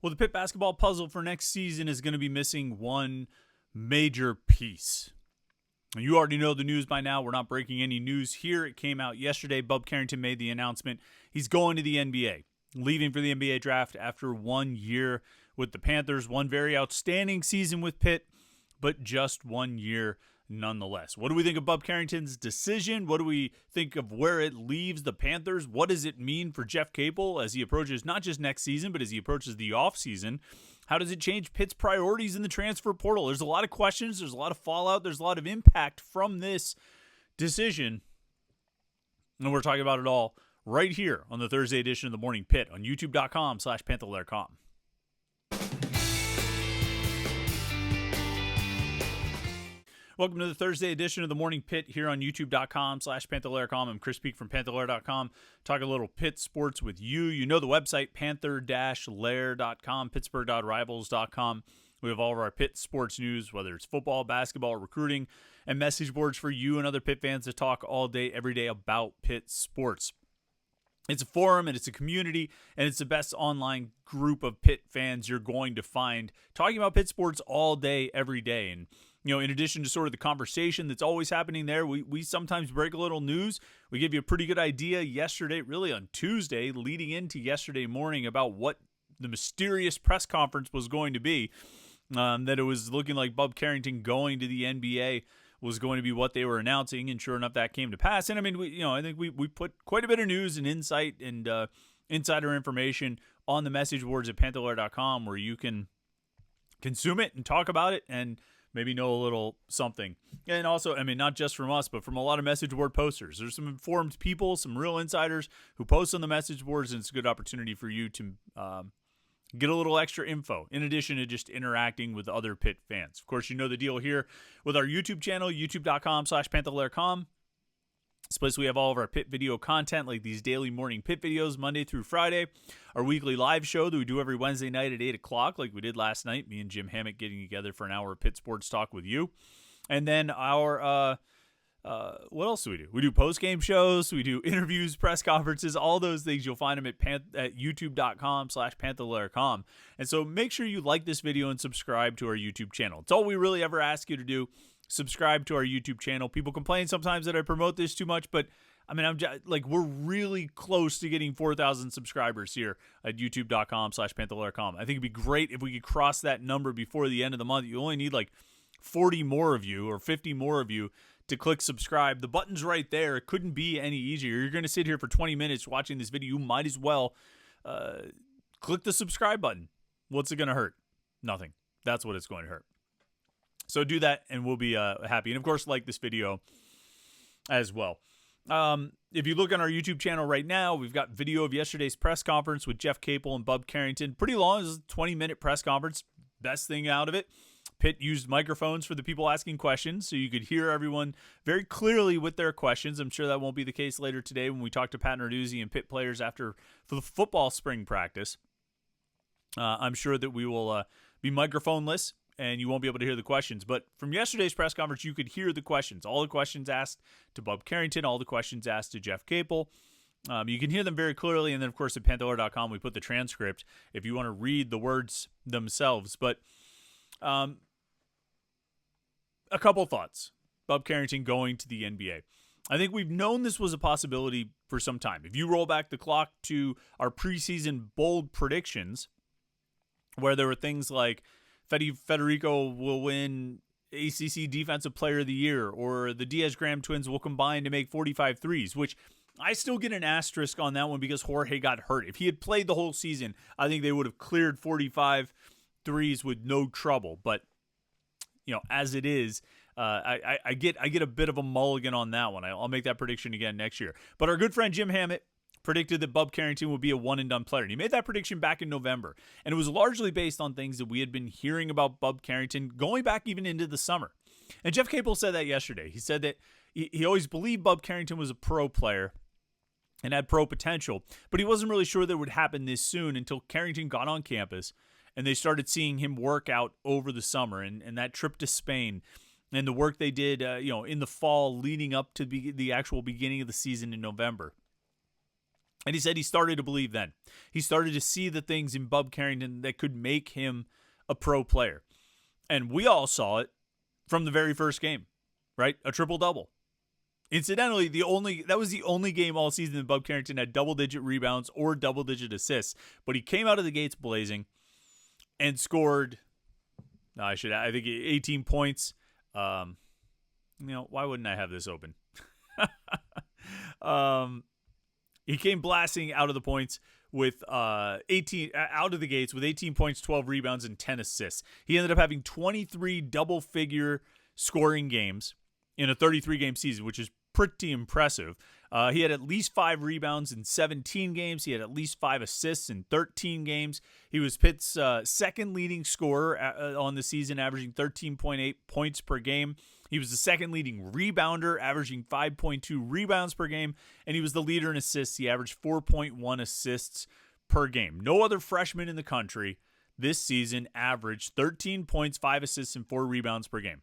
Well, the Pitt basketball puzzle for next season is going to be missing one major piece. You already know the news by now. We're not breaking any news here. It came out yesterday. Bub Carrington made the announcement. He's going to the NBA, leaving for the NBA draft after 1 year with the Panthers. One very outstanding season with Pitt, but just 1 year nonetheless. What do we think of Bub Carrington's decision? What do we think of where it leaves the Panthers? What does it mean for Jeff Capel as he approaches not just next season, but as he approaches the offseason? How does it change Pitt's priorities in the transfer portal? There's a lot of questions. There's a lot of fallout. There's a lot of impact from this decision. And we're talking about it all right here on the Thursday edition of the Morning Pitt on youtube.com/Panther-Lair.com. Welcome to the Thursday edition of the Morning Pitt here on youtube.com/Panther-Lair.com. I'm Chris Peak from Panther-Lair.com. Talk a little Pitt sports with you. You know the website, Panther-Lair.com, Pittsburgh.rivals.com. We have all of our Pitt sports news, whether it's football, basketball, recruiting, and message boards for you and other Pitt fans to talk all day, every day about Pitt sports. It's a forum, and it's a community, and it's the best online group of Pitt fans you're going to find talking about Pitt sports all day, every day. And you know, in addition to sort of the conversation that's always happening there, we sometimes break a little news. We gave you a pretty good idea yesterday, really on Tuesday, leading into yesterday morning about what the mysterious press conference was going to be, that it was looking like Bub Carrington going to the NBA was going to be what they were announcing, and sure enough, that came to pass. And I mean, I think we put quite a bit of news and insight and insider information on the message boards at Panther-Lair.com where you can consume it and talk about it and maybe know a little something. And also, I mean, not just from us, but from a lot of message board posters. There's some informed people, some real insiders who post on the message boards, and it's a good opportunity for you to get a little extra info in addition to just interacting with other Pitt fans. Of course, you know the deal here with our YouTube channel, youtube.com/Panther-Lair.com. It's a place we have all of our Pitt video content, like these daily morning Pitt videos, Monday through Friday. Our weekly live show that we do every Wednesday night at 8 o'clock, like we did last night, me and Jim Hammett getting together for an hour of Pitt sports talk with you. And then our, what else do we do? We do post-game shows, we do interviews, press conferences, all those things. You'll find them at youtube.com/Panther-Lair.com. And so make sure you like this video and subscribe to our YouTube channel. It's all we really ever ask you to do. Subscribe to our YouTube channel. People complain sometimes that I promote this too much, but I mean, I'm just, like, we're really close to getting 4,000 subscribers here at youtube.com/Panther-Lair.com. I think it'd be great if we could cross that number before the end of the month. You only need like 40 more of you or 50 more of you to click subscribe. The button's right there. It couldn't be any easier. You're going to sit here for 20 minutes watching this video. You might as well click the subscribe button. What's it going to hurt? Nothing. That's what it's going to hurt. So do that, and we'll be happy. And, of course, like this video as well. If you look on our YouTube channel right now, we've got video of yesterday's press conference with Jeff Capel and Bub Carrington. Pretty long. It was a 20-minute press conference. Best thing out of it, Pitt used microphones for the people asking questions, so you could hear everyone very clearly with their questions. I'm sure that won't be the case later today when we talk to Pat Narduzzi and Pitt players after the football spring practice. I'm sure that we will be microphoneless, and you won't be able to hear the questions. But from yesterday's press conference, you could hear the questions. All the questions asked to Bub Carrington, all the questions asked to Jeff Capel. You can hear them very clearly. And then, of course, at Panther-Lair.com, we put the transcript if you want to read the words themselves. But a couple thoughts. Bub Carrington going to the NBA. I think we've known this was a possibility for some time. If you roll back the clock to our preseason bold predictions, where there were things like Federico will win ACC Defensive Player of the Year, or the Diaz-Graham twins will combine to make 45 threes, which I still get an asterisk on that one because Jorge got hurt. If he had played the whole season, I think they would have cleared 45 threes with no trouble. But, you know, as it is, I get a bit of a mulligan on that one. I'll make that prediction again next year. But our good friend Jim Hammett predicted that Bub Carrington would be a one-and-done player. And he made that prediction back in November. And it was largely based on things that we had been hearing about Bub Carrington going back even into the summer. And Jeff Capel said that yesterday. He said that he always believed Bub Carrington was a pro player and had pro potential, but he wasn't really sure that it would happen this soon until Carrington got on campus and they started seeing him work out over the summer and that trip to Spain and the work they did in the fall leading up to the actual beginning of the season in November. And he said he started to believe then. He started to see the things in Bub Carrington that could make him a pro player. And we all saw it from the very first game, right? A triple-double. Incidentally, that was the only game all season that Bub Carrington had double-digit rebounds or double-digit assists. But he came out of the gates blazing and scored, I think 18 points. Why wouldn't I have this open? He came blasting out of the points with 18 out of the gates with 18 points, 12 rebounds, and 10 assists. He ended up having 23 double-figure scoring games in a 33-game season, which is pretty impressive. He had at least 5 rebounds in 17 games. He had at least 5 assists in 13 games. He was Pitt's second leading scorer on the season, averaging 13.8 points per game. He was the second leading rebounder, averaging 5.2 rebounds per game, and he was the leader in assists. He averaged 4.1 assists per game. No other freshman in the country this season averaged 13 points, 5 assists, and 4 rebounds per game.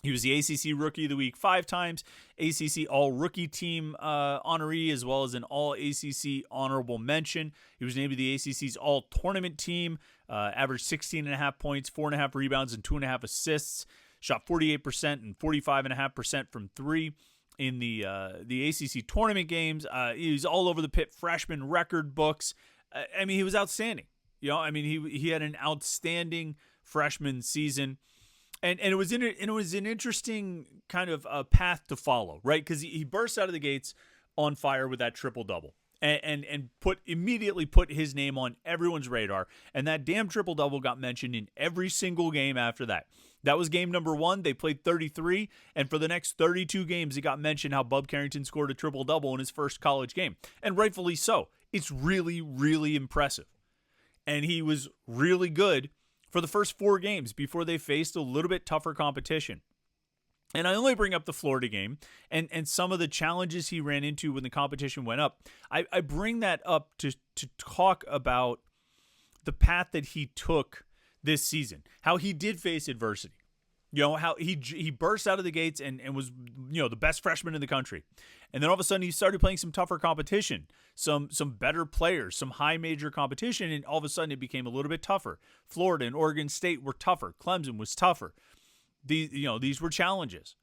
He was the ACC Rookie of the Week 5 times, ACC All-Rookie Team honoree, as well as an All-ACC Honorable Mention. He was named to the ACC's All-Tournament Team, averaged 16.5 points, 4.5 rebounds, and 2.5 assists. Shot 48% and 45.5% from 3 in the ACC tournament games. He was all over the Pitt freshman record books. He was outstanding. He had an outstanding freshman season, and it was an interesting kind of path to follow, right? Because he burst out of the gates on fire with that triple double. And immediately put his name on everyone's radar. And that damn triple-double got mentioned in every single game after that. That was game number 1. They played 33. And for the next 32 games, it got mentioned how Bub Carrington scored a triple-double in his first college game. And rightfully so. It's really, really impressive. And he was really good for the first 4 games before they faced a little bit tougher competition. And I only bring up the Florida game and some of the challenges he ran into when the competition went up. I bring that up to talk about the path that he took this season, how he did face adversity. How he burst out of the gates and was, the best freshman in the country. And then all of a sudden he started playing some tougher competition, some better players, some high major competition, and all of a sudden it became a little bit tougher. Florida and Oregon State were tougher. Clemson was tougher. These were challenges,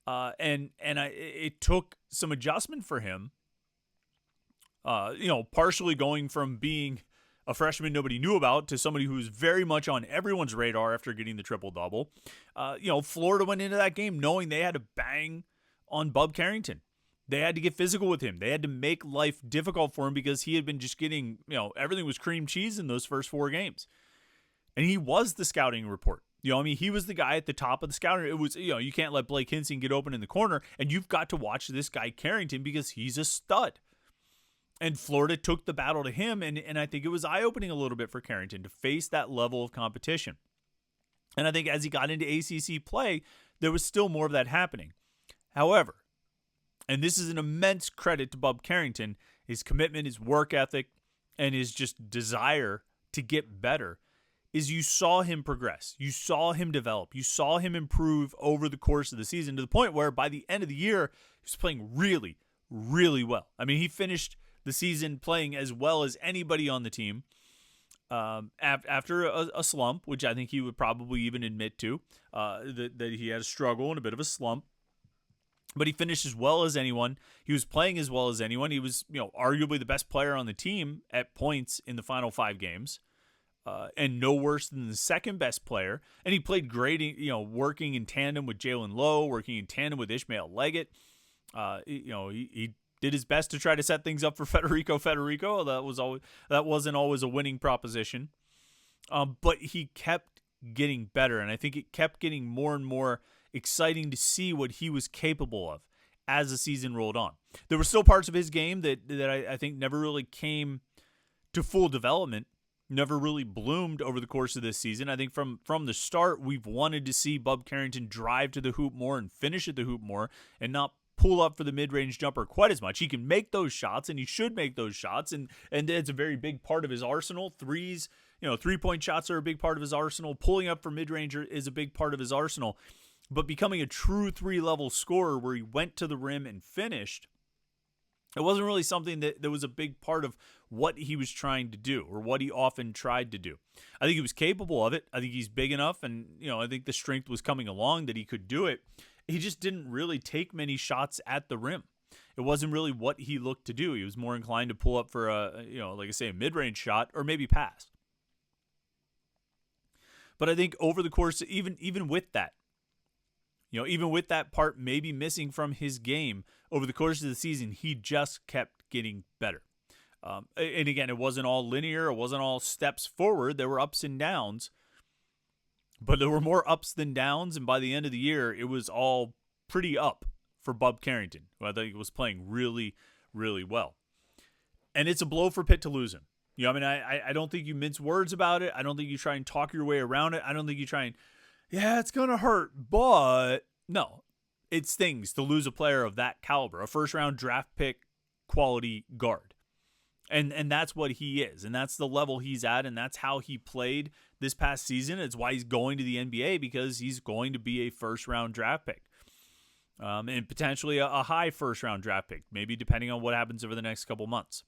it took some adjustment for him. Partially going from being a freshman nobody knew about to somebody who was very much on everyone's radar after getting the triple double. Florida went into that game knowing they had to bang on Bub Carrington. They had to get physical with him. They had to make life difficult for him because he had been just getting, everything was cream cheese in those first 4 games, and he was the scouting report. He was the guy at the top of the scouting. It was, you can't let Blake Hinson get open in the corner, and you've got to watch this guy Carrington because he's a stud. And Florida took the battle to him, and I think it was eye-opening a little bit for Carrington to face that level of competition. And I think as he got into ACC play, there was still more of that happening. However, and this is an immense credit to Bub Carrington, his commitment, his work ethic, and his just desire to get better, is you saw him progress. You saw him develop. You saw him improve over the course of the season to the point where by the end of the year, he was playing really, really well. He finished the season playing as well as anybody on the team after a slump, which I think he would probably even admit to, that he had a struggle and a bit of a slump. But he finished as well as anyone. He was playing as well as anyone. He was, arguably the best player on the team at points in the final 5 games. And no worse than the second best player. And he played great, working in tandem with Jalen Lowe, working in tandem with Ishmael Leggett. He did his best to try to set things up for Federico. That wasn't always a winning proposition. But he kept getting better, and I think it kept getting more and more exciting to see what he was capable of as the season rolled on. There were still parts of his game that I think never really came to full development. Never really bloomed over the course of this season. I think from the start, we've wanted to see Bub Carrington drive to the hoop more and finish at the hoop more and not pull up for the mid-range jumper quite as much. He can make those shots, and he should make those shots, and it's a very big part of his arsenal. Threes, 3-point shots are a big part of his arsenal. Pulling up for mid-range is a big part of his arsenal. But becoming a true 3-level scorer where he went to the rim and finished It wasn't really something that was a big part of what he was trying to do or what he often tried to do. I think he was capable of it. I think he's big enough, and I think the strength was coming along that he could do it. He just didn't really take many shots at the rim. It wasn't really what he looked to do. He was more inclined to pull up for like I say, a mid-range shot or maybe pass. But I think over the course, even with that, even with that part maybe missing from his game over the course of the season, he just kept getting better. And again, it wasn't all linear. It wasn't all steps forward. There were ups and downs. But there were more ups than downs. And by the end of the year, it was all pretty up for Bub Carrington, who I think was playing really, really well. And it's a blow for Pitt to lose him. I don't think you mince words about it. I don't think you try and talk your way around it. I don't think you try and, it's going to hurt. But no, it stings to lose a player of that caliber, a first-round draft pick quality guard. And that's what he is. And that's the level he's at. And that's how he played this past season. It's why he's going to the NBA, because he's going to be a first-round draft pick. And potentially a high first-round draft pick, maybe depending on what happens over the next couple months.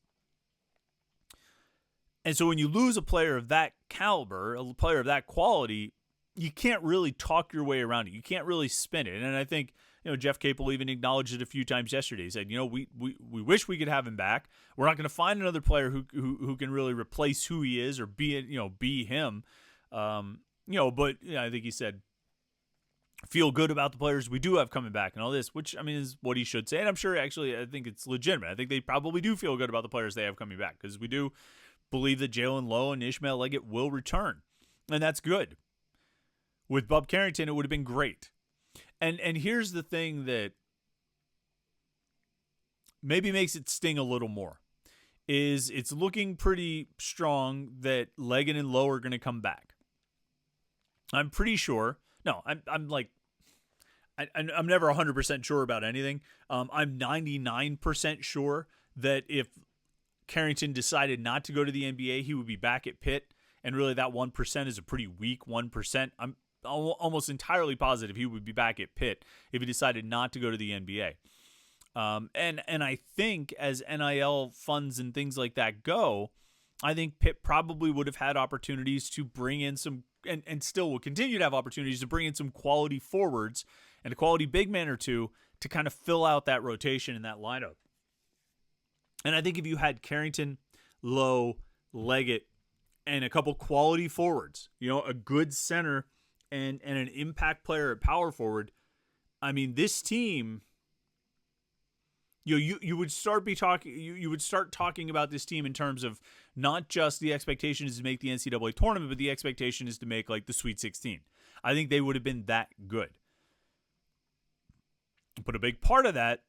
And so when you lose a player of that caliber, a player of that quality, you can't really talk your way around it. You can't really spin it. And I think Jeff Capel even acknowledged it a few times yesterday. He said, we wish we could have him back. We're not going to find another player who can really replace who he is or be him. But I think he said, feel good about the players we do have coming back and all this, which is what he should say. And I'm sure actually I think it's legitimate. I think they probably do feel good about the players they have coming back, because we do believe that Jalen Lowe and Ishmael Leggett will return. And that's good. With Bub Carrington, it would have been great. And here's the thing that maybe makes it sting a little more, is it's looking pretty strong that Leggett and Lowe are going to come back. I'm pretty sure. No, I'm never 100% sure about anything. I'm 99% sure that if Carrington decided not to go to the NBA, he would be back at Pitt. And really that 1% is a pretty weak 1%. I'm almost entirely positive he would be back at Pitt if he decided not to go to the NBA. And I think as NIL funds and things like that go, I think Pitt probably would have had opportunities to bring in some, and still will continue to have opportunities to bring in some quality forwards and a quality big man or two to kind of fill out that rotation in that lineup. And I think if you had Carrington, Lowe, Leggett, and a couple quality forwards, a good center and an impact player at power forward, this team, you would start talking about this team in terms of not just the expectation is to make the NCAA tournament, but the expectation is to make like the Sweet 16. I think they would have been that good. But a big part of that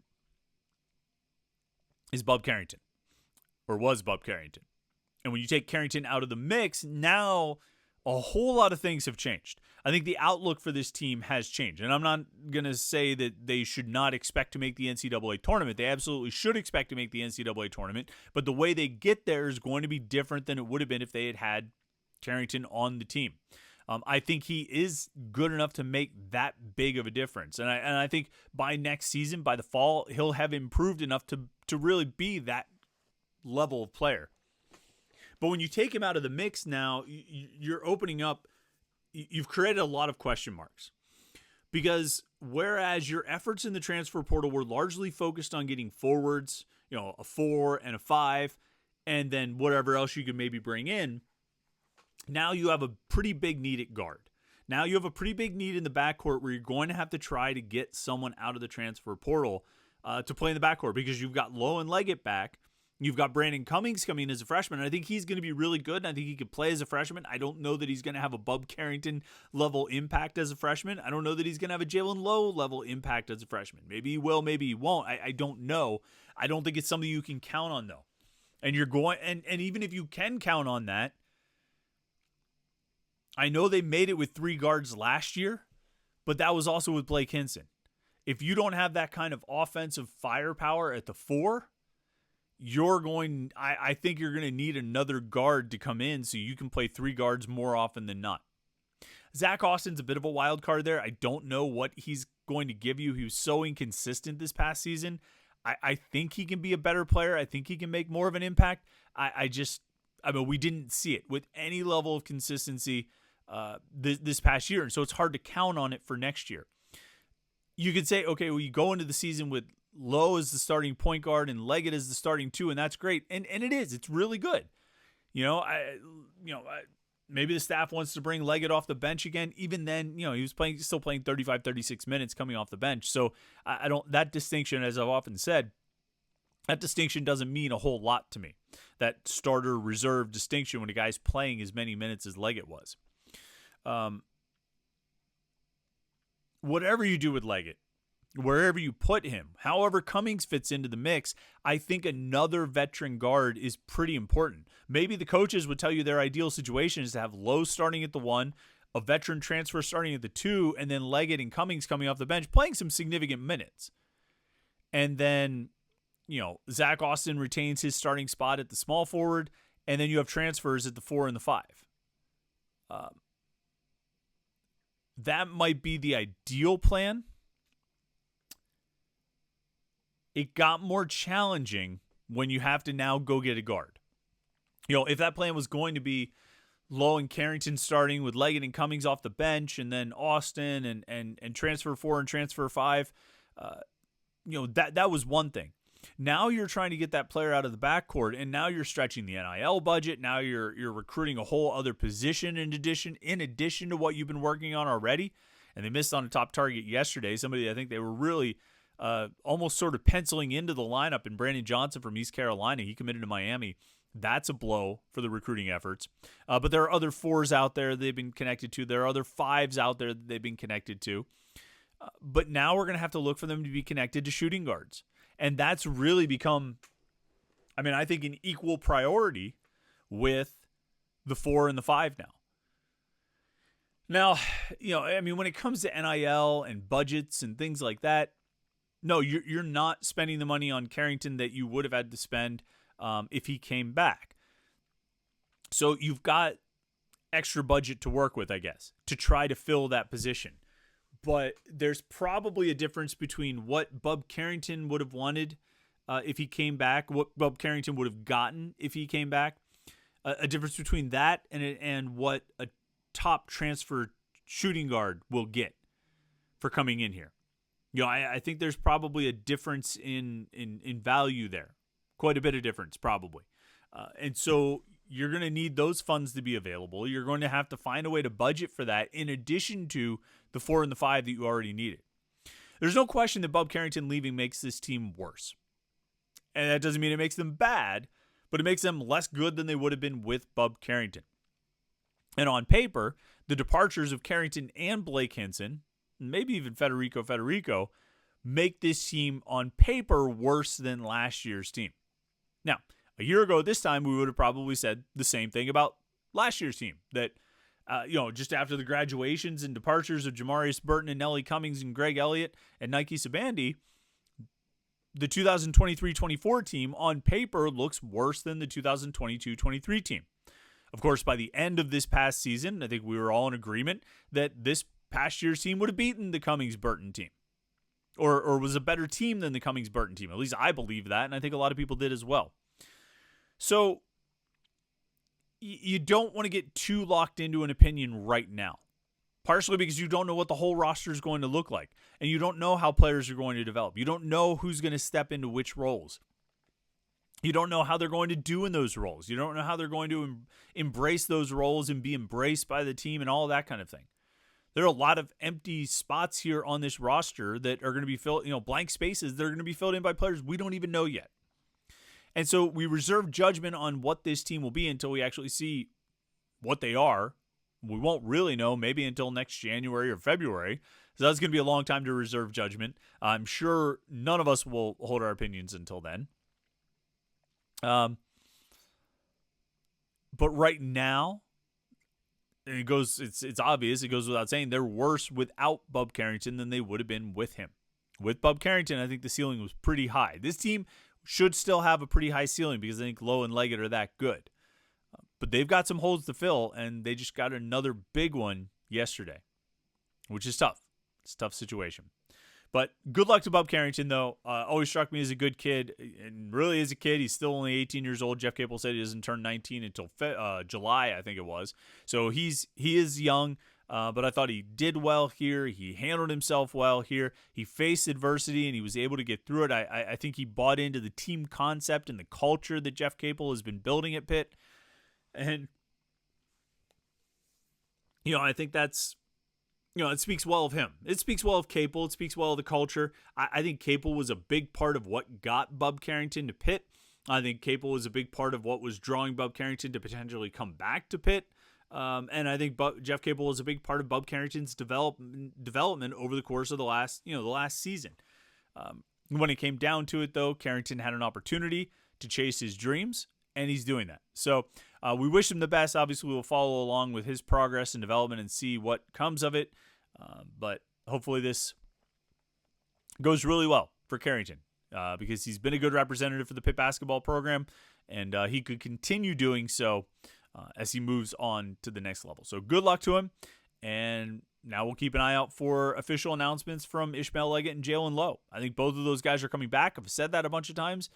is Bub Carrington, or was Bub Carrington. And when you take Carrington out of the mix, now a whole lot of things have changed. I think the outlook for this team has changed. And I'm not going to say that they should not expect to make the NCAA tournament. They absolutely should expect to make the NCAA tournament. But the way they get there is going to be different than it would have been if they had Carrington on the team. I think he is good enough to make that big of a difference. And I think by next season, by the fall, he'll have improved enough to really be that level of player. But when you take him out of the mix now, you're opening up, you've created a lot of question marks. Because whereas your efforts in the transfer portal were largely focused on getting forwards, a 4 and a 5, and then whatever else you could maybe bring in, now you have a pretty big need at guard. Now you have a pretty big need in the backcourt where you're going to have to try to get someone out of the transfer portal to play in the backcourt, because you've got Lowe and Leggett back. You've got Brandon Cummings coming in as a freshman, and I think he's going to be really good, and I think he could play as a freshman. I don't know that he's going to have a Bub Carrington level impact as a freshman. I don't know that he's going to have a Jalen Lowe level impact as a freshman. Maybe he will, maybe he won't. I don't know. I don't think it's something you can count on, though. And you're going, and even if you can count on that, I know they made it with 3 guards last year, but that was also with Blake Hinson. If you don't have that kind of offensive firepower at the 4, I think you're going to need another guard to come in so you can play 3 guards more often than not. Zach Austin's a bit of a wild card there. I don't know what he's going to give you. He was so inconsistent this past season. I think he can be a better player. I think he can make more of an impact. I mean, we didn't see it with any level of consistency this past year, and so it's hard to count on it for next year. You could say, okay, well, you go into the season with Lowe as the starting point guard and Leggett as the starting two, and that's great, and it is. It's really good. Maybe the staff wants to bring Leggett off the bench again. Even then, he was still playing 35, 36 minutes coming off the bench. So I don't. That distinction, as I've often said, that distinction doesn't mean a whole lot to me. That starter reserve distinction when a guy's playing as many minutes as Leggett was. Whatever you do with Leggett, wherever you put him, however Cummings fits into the mix, I think another veteran guard is pretty important. Maybe the coaches would tell you their ideal situation is to have Lowe starting at the 1, a veteran transfer starting at the 2, and then Leggett and Cummings coming off the bench playing some significant minutes. And then, Zach Austin retains his starting spot at the small forward, and then you have transfers at the 4 and the 5. That might be the ideal plan. It got more challenging when you have to now go get a guard. If that plan was going to be Lowe and Carrington starting with Leggett and Cummings off the bench, and then Austin and transfer 4 and transfer 5, that was one thing. Now you're trying to get that player out of the backcourt, and now you're stretching the NIL budget. Now you're recruiting a whole other position in addition to what you've been working on already. And they missed on a top target yesterday. Somebody I think they were really almost sort of penciling into the lineup in Brandon Johnson from East Carolina. He committed to Miami. That's a blow for the recruiting efforts. But there are other 4s out there they've been connected to. There are other 5s out there that they've been connected to. But now we're going to have to look for them to be connected to shooting guards. And that's really become, I think, an equal priority with the 4 and the 5 now. Now, when it comes to NIL and budgets and things like that, no, you're not spending the money on Carrington that you would have had to spend if he came back. So you've got extra budget to work with, I guess, to try to fill that position. But there's probably a difference between what Bub Carrington would have wanted if he came back, what Bub Carrington would have gotten if he came back, a difference between that and what a top transfer shooting guard will get for coming in here. I think there's probably a difference in value there, quite a bit of difference probably. And so you're going to need those funds to be available. You're going to have to find a way to budget for that in addition to the 4 and the 5 that you already needed. There's no question that Bub Carrington leaving makes this team worse. And that doesn't mean it makes them bad, but it makes them less good than they would have been with Bub Carrington. And on paper, the departures of Carrington and Blake Hinson, maybe even Federico, make this team on paper worse than last year's team. Now, a year ago this time, we would have probably said the same thing about last year's team, that just after the graduations and departures of Jamarius Burton and Nelly Cummings and Greg Elliott and Nike Sabandi, the 2023-24 team on paper looks worse than the 2022-23 team. Of course, by the end of this past season, I think we were all in agreement that this past year's team would have beaten the Cummings-Burton team, or was a better team than the Cummings-Burton team. At least I believe that, and I think a lot of people did as well. So you don't want to get too locked into an opinion right now, partially because you don't know what the whole roster is going to look like, and you don't know how players are going to develop. You don't know who's going to step into which roles. You don't know how they're going to do in those roles. You don't know how they're going to embrace those roles and be embraced by the team and all that kind of thing. There are a lot of empty spots here on this roster that are going to be filled, blank spaces that are going to be filled in by players we don't even know yet. And so we reserve judgment on what this team will be until we actually see what they are. We won't really know maybe until next January or February. So that's going to be a long time to reserve judgment. I'm sure none of us will hold our opinions until then. But right now, it's obvious, it goes without saying, they're worse without Bub Carrington than they would have been with him. With Bub Carrington, I think the ceiling was pretty high. This team should still have a pretty high ceiling because I think Lowe and Leggett are that good. But they've got some holes to fill, and they just got another big one yesterday, which is tough. It's a tough situation. But good luck to Bub Carrington, though. Always struck me as a good kid, and really is a kid. He's still only 18 years old. Jeff Capel said he doesn't turn 19 until July, I think it was. So he is young, but I thought he did well here. He handled himself well here. He faced adversity, and he was able to get through it. I think he bought into the team concept and the culture that Jeff Capel has been building at Pitt. And, I think that's, it speaks well of him. It speaks well of Capel. It speaks well of the culture. I think Capel was a big part of what got Bub Carrington to Pitt. I think Capel was a big part of what was drawing Bub Carrington to potentially come back to Pitt. And I think Jeff Capel was a big part of Bub Carrington's development over the course of the last season. When it came down to it, though, Carrington had an opportunity to chase his dreams, and he's doing that. So we wish him the best. Obviously, we'll follow along with his progress and development and see what comes of it. But hopefully this goes really well for Carrington because he's been a good representative for the Pitt basketball program, and he could continue doing so as he moves on to the next level. So good luck to him, and now we'll keep an eye out for official announcements from Ishmael Leggett and Jalen Lowe. I think both of those guys are coming back. I've said that a bunch of times.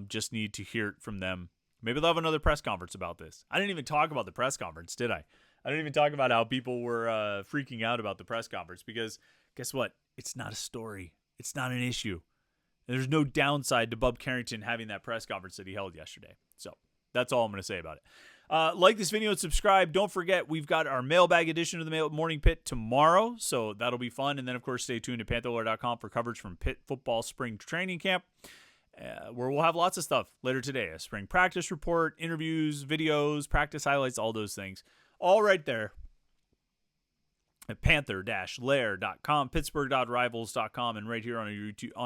Just need to hear it from them. Maybe they'll have another press conference about this. I didn't even talk about the press conference, did I? I didn't even talk about how people were freaking out about the press conference because guess what? It's not a story. It's not an issue. There's no downside to Bub Carrington having that press conference that he held yesterday. So that's all I'm going to say about it. Like this video and subscribe. Don't forget, we've got our mailbag edition of the Morning Pitt tomorrow, so that'll be fun. And then, of course, stay tuned to Panther-Lair.com for coverage from Pitt football spring training camp, where we'll have lots of stuff later today. A spring practice report, interviews, videos, practice highlights, all those things. All right there at Panther-Lair.com, Pittsburgh.rivals.com, and right here on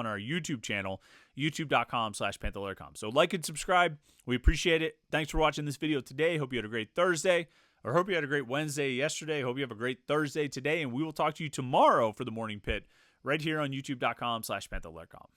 our YouTube channel, youtube.com/Panther-Lair.com. So like and subscribe. We appreciate it. Thanks for watching this video today. Hope you had a great Thursday, or hope you had a great Wednesday yesterday. Hope you have a great Thursday today, and we will talk to you tomorrow for the Morning Pit right here on youtube.com/Panther-Lair.com.